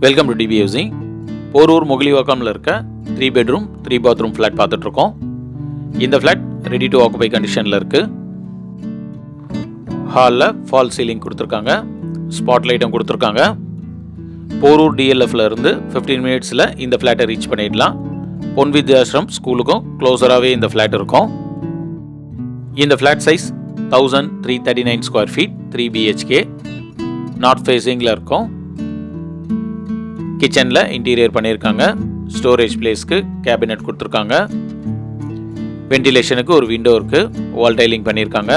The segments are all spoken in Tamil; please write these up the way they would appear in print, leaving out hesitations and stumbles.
Welcome to DP housing. Porur முகலிவாக்கம்ல இருக்க 3 பெட்ரூம் 3 பாத்ரூம் ஃப்ளாட் பார்த்துட்ருக்கோம். இந்த ஃப்ளாட் ரெடி டு ஆக்குபை கண்டிஷனில் இருக்குது. ஹாலில் ஃபால் சீலிங் கொடுத்துருக்காங்க, ஸ்பாட் லைட்டும் கொடுத்துருக்காங்க. போரூர் டிஎல்எஃப்ல இருந்து 15 மினிட்ஸில் இந்த ஃப்ளாட்டை ரீச் பண்ணிடலாம். பொன் வித்யாஸ்ரம் ஸ்கூலுக்கும் க்ளோஸராகவே இந்த ஃப்ளாட் இருக்கும். இந்த flat size 1339 square feet, 3 BHK, north ஃபேஸிங்கில் இருக்கும். கிச்சனில் இன்டீரியர் பண்ணியிருக்காங்க. ஸ்டோரேஜ் பிளேஸ்க்கு கேபினெட் கொடுத்துருக்காங்க. வென்டிலேஷனுக்கு ஒரு விண்டோ இருக்குது, வால் டைலிங் பண்ணியிருக்காங்க.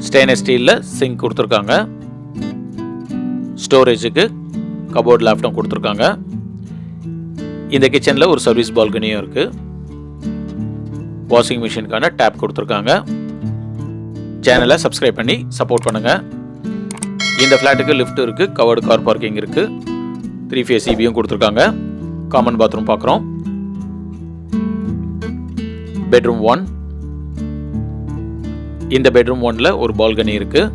ஸ்டெயின்லெஸ் ஸ்டீலில் சிங்க் கொடுத்துருக்காங்க. ஸ்டோரேஜுக்கு கபோர்ட் லாஃப்டும் கொடுத்துருக்காங்க. இந்த கிச்சனில் ஒரு சர்வீஸ் பால்கனியும் இருக்குது. வாஷிங் மிஷினுக்கான டேப் கொடுத்துருக்காங்க. சேனலை சப்ஸ்கிரைப் பண்ணி சப்போர்ட் பண்ணுங்கள். இந்த ஃப்ளாட்டுக்கு லிஃப்ட் இருக்குது, கவர்டு கார் பார்க்கிங் இருக்குது, 3 ஃபேஸ் EBயும் கொடுத்துருக்காங்க. காமன் பாத்ரூம் பார்க்குறோம். பெட்ரூம் 1. இந்த பெட்ரூம் 1ல் ஒரு பால்கனி இருக்குது.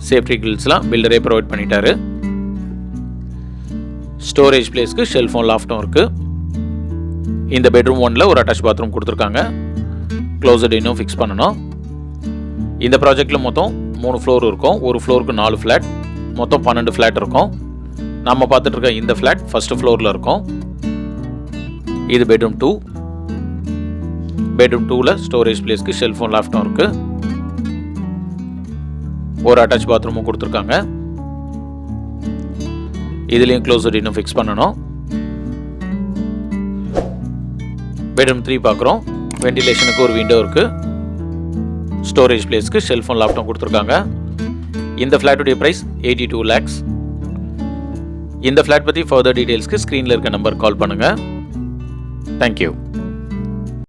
சேஃப்டி கிரில்ஸ்லாம் பில்டரே ப்ரொவைட் பண்ணிட்டாரு. ஸ்டோரேஜ் பிளேஸ்க்கு ஷெல்ஃபும் லாஃப்டும் இருக்குது. இந்த பெட்ரூம் 1ல் ஒரு அட்டாச் பாத்ரூம் கொடுத்துருக்காங்க. க்ளோசட் இன்னும் ஃபிக்ஸ் பண்ணணும். இந்த ப்ராஜெக்டில் மொத்தம் 3 ஃப்ளோர் இருக்கும். ஒரு ஃப்ளோருக்கு 4 ஃப்ளாட், மொத்தம் 12 ஃப்ளாட் இருக்கும். நம்ம பார்த்துட்டு இருக்க இந்த ஃப்ளாட் ஃபர்ஸ்ட் ஃப்ளோரில் இருக்கும். இது பெட்ரூம் 2. பெட்ரூம் 2ல் ஸ்டோரேஜ் பிளேஸ்க்கு ஷெல்ஃபும் லாஃப்டும் இருக்குது. ஒரு அட்டாச் பாத்ரூமும் கொடுத்துருக்காங்க. இதுலேயும் க்ளோசட் இன்னும் ஃபிக்ஸ் பண்ணணும். பெட்ரூம் 3 பார்க்குறோம். வென்டிலேஷனுக்கு ஒரு விண்டோ இருக்குது. ஸ்டோரேஜ் பிளேஸ்க்கு ஷெல்ஃபும் லாஃப்டும் கொடுத்துருக்காங்க. இந்த ஃப்ளாட்டுடைய ப்ரைஸ் 82 lakhs. இந்த ஃப்ளாட் பற்றி ஃபர்தர் டீட்டெயில்ஸ்க்கு ஸ்க்ரீனில் இருக்க நம்பர் கால் பண்ணுங்கள். தேங்க்யூ.